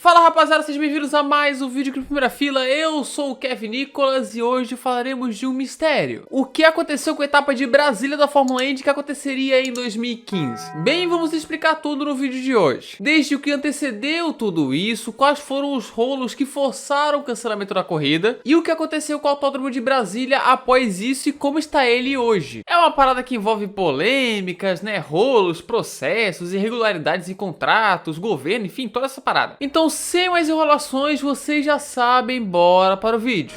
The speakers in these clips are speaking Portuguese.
Fala rapaziada, sejam bem-vindos a mais um vídeo aqui na primeira fila. Eu sou o Kevin Nicolas e hoje falaremos de um mistério. O que aconteceu com a etapa de Brasília da Fórmula Indy que aconteceria em 2015? Bem, vamos explicar tudo no vídeo de hoje. Desde o que antecedeu tudo isso, quais foram os rolos que forçaram o cancelamento da corrida e o que aconteceu com o Autódromo de Brasília após isso e como está ele hoje. É uma parada que envolve polêmicas, né, rolos, processos, irregularidades em contratos, governo, enfim, toda essa parada. Então, sem mais enrolações, vocês já sabem, bora para o vídeo.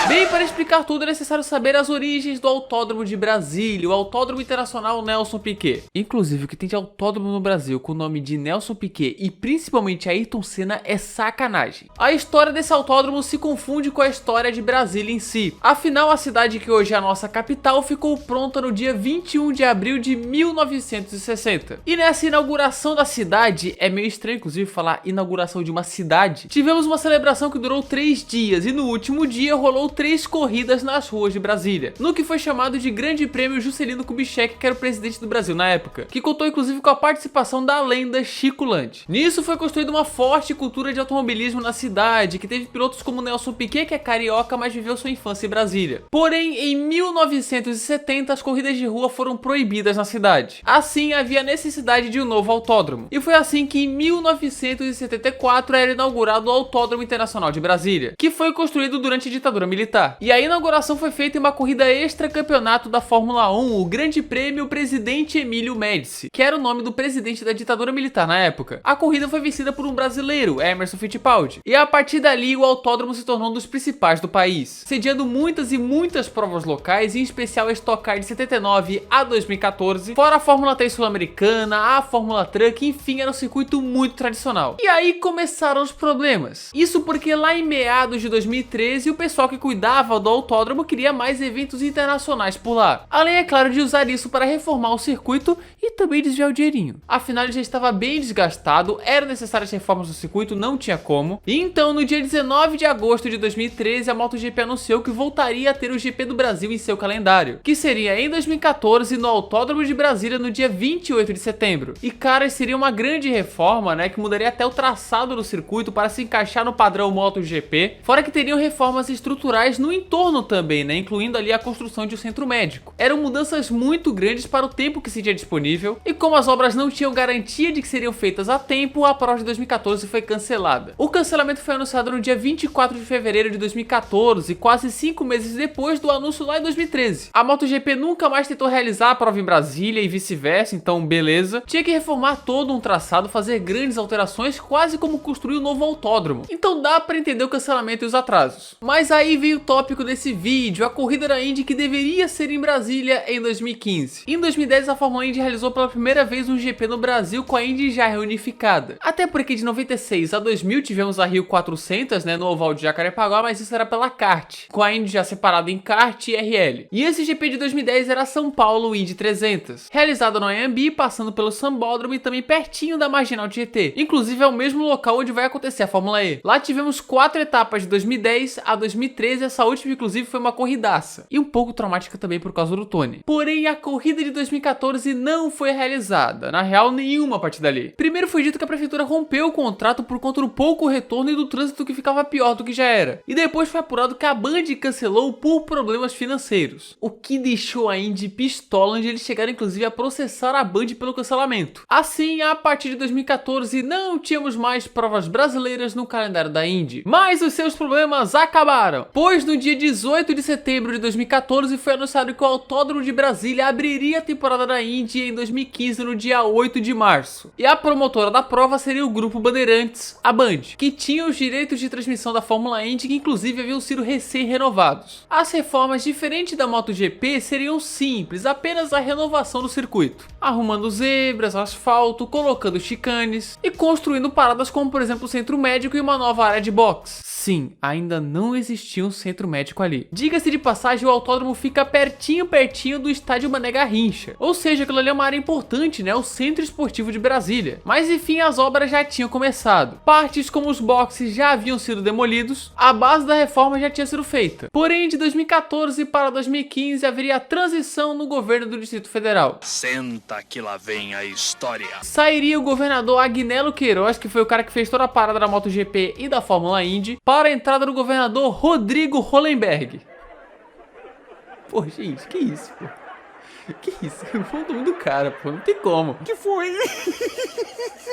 Bem, para explicar tudo é necessário saber as origens do Autódromo de Brasília, o Autódromo Internacional Nelson Piquet. Inclusive, o que tem de autódromo no Brasil com o nome de Nelson Piquet e principalmente Ayrton Senna é sacanagem. A história desse autódromo se confunde com a história de Brasília em si. Afinal, a cidade que hoje é a nossa capital ficou pronta no dia 21 de abril de 1960. E nessa inauguração da cidade, é meio estranho inclusive falar inauguração de uma cidade, tivemos uma celebração que durou 3 dias e no último dia rolou 3 corridas nas ruas de Brasília, no que foi chamado de Grande Prêmio Juscelino Kubitschek, que era o presidente do Brasil na época, que contou inclusive com a participação da lenda Chico Lante. Nisso foi construída uma forte cultura de automobilismo na cidade, que teve pilotos como Nelson Piquet, que é carioca, mas viveu sua infância em Brasília. Porém, em 1970, as corridas de rua foram proibidas na cidade. Assim, havia necessidade de um novo autódromo. E foi assim que em 1974 era inaugurado o Autódromo Internacional de Brasília, que foi construído durante a ditadura militar. E a inauguração foi feita em uma corrida extra-campeonato da Fórmula 1, o Grande Prêmio Presidente Emílio Médici, que era o nome do presidente da ditadura militar na época. A corrida foi vencida por um brasileiro, Emerson Fittipaldi, e a partir dali o autódromo se tornou um dos principais do país, sediando muitas e muitas provas locais, em especial a Stock Car de 79 a 2014, fora a Fórmula 3 sul-americana, a Fórmula Truck, enfim, era um circuito muito tradicional. E aí começaram os problemas. Isso porque lá em meados de 2013, o pessoal que cuidava do autódromo queria mais eventos internacionais por lá, além, é claro, de usar isso para reformar o circuito e também desviar o dinheirinho. Afinal, ele já estava bem desgastado, eram necessárias reformas do circuito, não tinha como. E então, no dia 19 de agosto de 2013, a MotoGP anunciou que voltaria a ter o GP do Brasil em seu calendário, que seria em 2014 no Autódromo de Brasília no dia 28 de setembro. E cara, seria uma grande reforma, né, que mudaria até o traçado do circuito para se encaixar no padrão MotoGP, fora que teriam reformas estruturais no entorno também, né, incluindo ali a construção de um centro médico. Eram mudanças muito grandes para o tempo que se tinha disponível, e como as obras não tinham garantia de que seriam feitas a tempo, a prova de 2014 foi cancelada. O cancelamento foi anunciado no dia 24 de fevereiro de 2014, quase 5 meses depois do anúncio lá em 2013. A MotoGP nunca mais tentou realizar a prova em Brasília e vice-versa, então beleza. Tinha que reformar todo um traçado, fazer grandes alterações, quase como construir um novo autódromo. Então dá para entender o cancelamento e os atrasos. Mas aí veio o tópico desse vídeo, a corrida da Indy que deveria ser em Brasília em 2015. Em 2010 a Fórmula Indy realizou pela primeira vez um GP no Brasil com a Indy já reunificada. Até porque de 96 a 2000 tivemos a Rio 400, né, no oval de Jacarepaguá, mas isso era pela kart, com a Indy já separada em kart e RL. E esse GP de 2010 era São Paulo Indy 300, realizado no Anhembi, passando pelo Sambódromo e também pertinho da Marginal Tietê. Inclusive é o mesmo local onde vai acontecer a Fórmula E. Lá tivemos 4 etapas de 2010 a 2013, essa última inclusive foi uma corridaça, e um pouco traumática também por causa do Tony. Porém, a corrida de 2014 não foi realizada, na real nenhuma a partir dali. Primeiro foi dito que a prefeitura rompeu o contrato por conta do pouco retorno e do trânsito que ficava pior do que já era. E depois foi apurado que a Band cancelou por problemas financeiros, o que deixou a Indy pistola, onde eles chegaram inclusive a processar a Band pelo cancelamento. Assim, a partir de 2014 não tínhamos mais provas brasileiras no calendário da Indy, mas os seus problemas acabaram, pois no dia 18 de setembro de 2014 foi anunciado que o Autódromo de Brasília abriria a temporada da Indy em 2015 no dia 8 de março. E a promotora da prova seria o Grupo Bandeirantes, a Band, que tinha os direitos de transmissão da Fórmula Indy, que inclusive haviam sido recém-renovados. As reformas, diferentes da MotoGP, seriam simples, apenas a renovação do circuito, arrumando zebras, asfalto, colocando chicanes e construindo paradas como por exemplo o centro médico e uma nova área de boxe. Sim, ainda não existia um centro médico ali. Diga-se de passagem, o autódromo fica pertinho do estádio Mané Garrincha. Ou seja, aquilo ali é uma área importante, né? O Centro Esportivo de Brasília. Mas enfim, as obras já tinham começado. Partes como os boxes já haviam sido demolidos, a base da reforma já tinha sido feita. Porém, de 2014 para 2015 haveria a transição no governo do Distrito Federal. Senta que lá vem a história. Sairia o governador Agnello Queiroz, que foi o cara que fez toda a parada da MotoGP e da Fórmula Indy, para a entrada do governador Rodrigo Hollenberg. Pô, gente, que isso, pô? Que isso? Foi o nome do cara, pô. Não tem como. Que foi?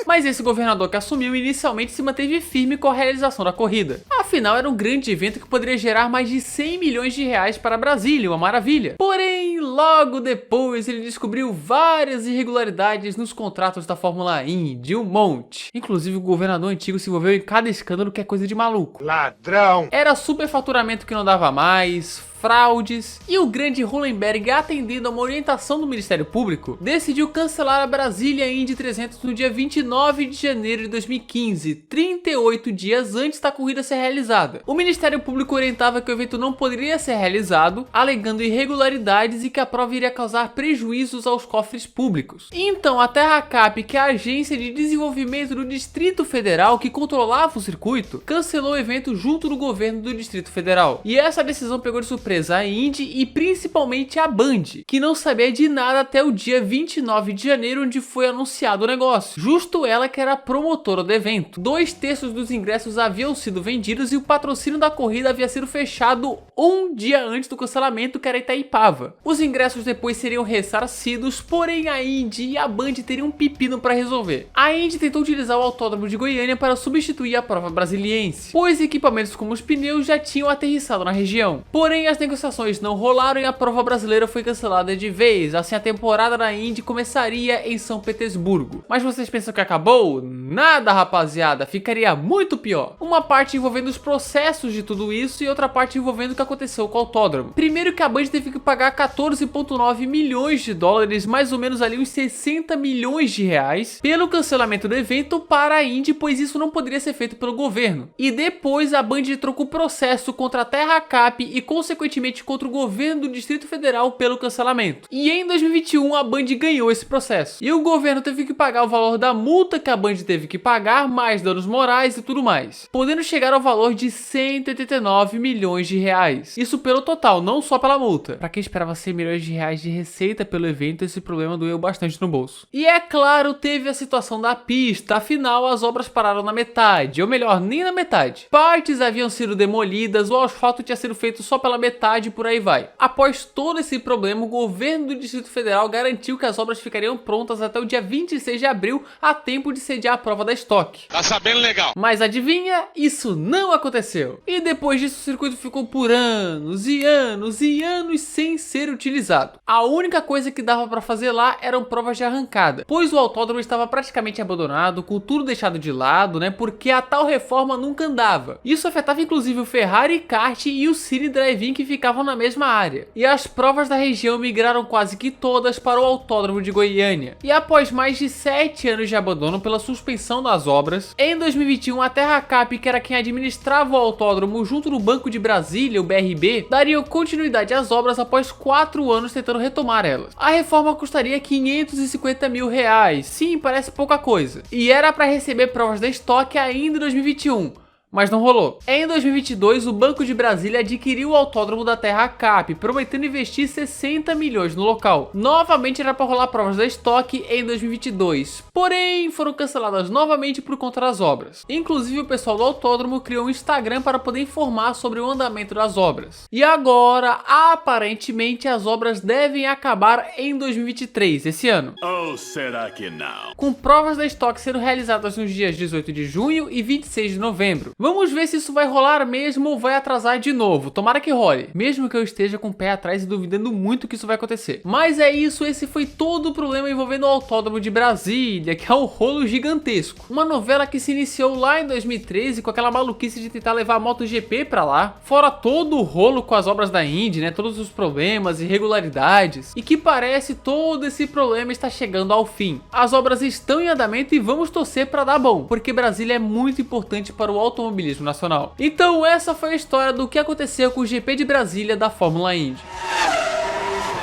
Mas esse governador que assumiu inicialmente se manteve firme com a realização da corrida. Afinal, era um grande evento que poderia gerar mais de 100 milhões de reais para Brasília, uma maravilha. Porém, logo depois ele descobriu várias irregularidades nos contratos da Fórmula Indy, um monte. Inclusive o governador antigo se envolveu em cada escândalo que é coisa de maluco. Ladrão! Era superfaturamento que não dava mais, fraudes, e o grande Hollenberg, atendendo a uma orientação do Ministério Público, decidiu cancelar a Brasília Indy 300 no dia 29 de janeiro de 2015, 38 dias antes da corrida ser realizada. O Ministério Público orientava que o evento não poderia ser realizado, alegando irregularidades e que a prova iria causar prejuízos aos cofres públicos. Então a TerraCap, que é a agência de desenvolvimento do Distrito Federal que controlava o circuito, cancelou o evento junto do governo do Distrito Federal. E essa decisão pegou de surpresa a Indy e principalmente a Band, que não sabia de nada até o dia 29 de janeiro, onde foi anunciado o negócio. Justo ela que era a promotora do evento. 2/3 dos ingressos haviam sido vendidos e o patrocínio da corrida havia sido fechado um dia antes do cancelamento, que era Itaipava. Os ingressos depois seriam ressarcidos, porém a Indy e a Band teriam um pepino para resolver. A Indy tentou utilizar o autódromo de Goiânia para substituir a prova brasiliense, pois equipamentos como os pneus já tinham aterrissado na região. Porém, as negociações não rolaram e a prova brasileira foi cancelada de vez. Assim, a temporada da Indy começaria em São Petersburgo. Mas vocês pensam que acabou? Nada, rapaziada, ficaria muito pior. Uma parte envolvendo os processos de tudo isso e outra parte envolvendo o que aconteceu com o autódromo. Primeiro que a Band teve que pagar 14,9 milhões de dólares, mais ou menos ali uns 60 milhões de reais, pelo cancelamento do evento para a Indy, pois isso não poderia ser feito pelo governo. E depois a Band trocou o processo contra a TerraCap e consequentemente contra o governo do Distrito Federal pelo cancelamento. E em 2021 a Band ganhou esse processo. E o governo teve que pagar o valor da multa que a Band teve que pagar, mais danos morais e tudo mais, podendo chegar ao valor de 189 milhões de reais. Isso pelo total, não só pela multa. Pra quem esperava 100 milhões de reais de receita pelo evento, esse problema doeu bastante no bolso. E é claro, teve a situação da pista, afinal as obras pararam na metade, ou melhor, nem na metade. Partes haviam sido demolidas, o asfalto tinha sido feito só pela metade e por aí vai. Após todo esse problema, o governo do Distrito Federal garantiu que as obras ficariam prontas até o dia 26 de abril, a tempo de sediar a prova da Stock. Tá sabendo legal? Mas adivinha? Isso não aconteceu. E depois disso o circuito ficou por anos e anos e anos sem ser utilizado. A única coisa que dava para fazer lá eram provas de arrancada, pois o autódromo estava praticamente abandonado, com tudo deixado de lado, né? Porque a tal reforma nunca andava. Isso afetava inclusive o Ferrari Kart e o Cine Drive-In, que ficavam na mesma área. E as provas da região migraram quase que todas para o autódromo de Goiânia. E após mais de 7 anos de abandono pela suspensão das obras, em 2021 a TerraCap, que era quem administrava o autódromo junto do Banco de Brasília, o BRB, daria continuidade às obras após 4 anos tentando retomar elas. A reforma custaria 550 mil reais. Sim, parece pouca coisa. E era para receber provas da Stock ainda em 2021. Mas não rolou. Em 2022, o Banco de Brasília adquiriu o autódromo da TerraCap, prometendo investir 60 milhões no local. Novamente era para rolar provas da Stock em 2022, porém foram canceladas novamente por conta das obras. Inclusive o pessoal do autódromo criou um Instagram para poder informar sobre o andamento das obras. E agora, aparentemente, as obras devem acabar em 2023, esse ano. Ou será que não? Com provas da Stock sendo realizadas nos dias 18 de junho e 26 de novembro. Vamos ver se isso vai rolar mesmo ou vai atrasar de novo. Tomara que role, mesmo que eu esteja com o pé atrás e duvidando muito que isso vai acontecer. Mas é isso, esse foi todo o problema envolvendo o Autódromo de Brasília, que é um rolo gigantesco. Uma novela que se iniciou lá em 2013 com aquela maluquice de tentar levar a MotoGP pra lá, fora todo o rolo com as obras da Indy, né, todos os problemas, irregularidades, e que parece todo esse problema está chegando chegando ao fim. As obras estão em andamento e vamos torcer para dar bom, porque Brasília é muito importante para o automobilismo nacional. Então essa foi a história do que aconteceu com o GP de Brasília da Fórmula Indy.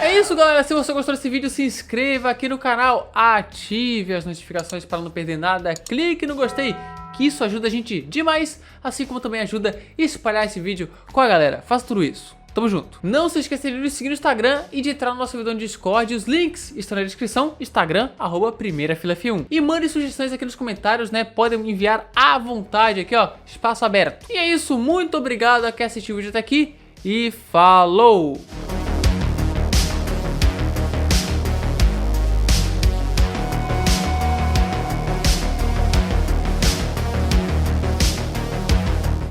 É isso, galera. Se você gostou desse vídeo, se inscreva aqui no canal, ative as notificações para não perder nada, clique no gostei, que isso ajuda a gente demais, assim como também ajuda a espalhar esse vídeo com a galera. Faça tudo isso. Tamo junto. Não se esqueça de nos seguir no Instagram e de entrar no nosso vídeo no Discord. Os links estão na descrição. Instagram, @primeirafilaf1. E mande sugestões aqui nos comentários, né? Podem enviar à vontade aqui, ó. Espaço aberto. E é isso. Muito obrigado a quem assistiu o vídeo até aqui. E falou!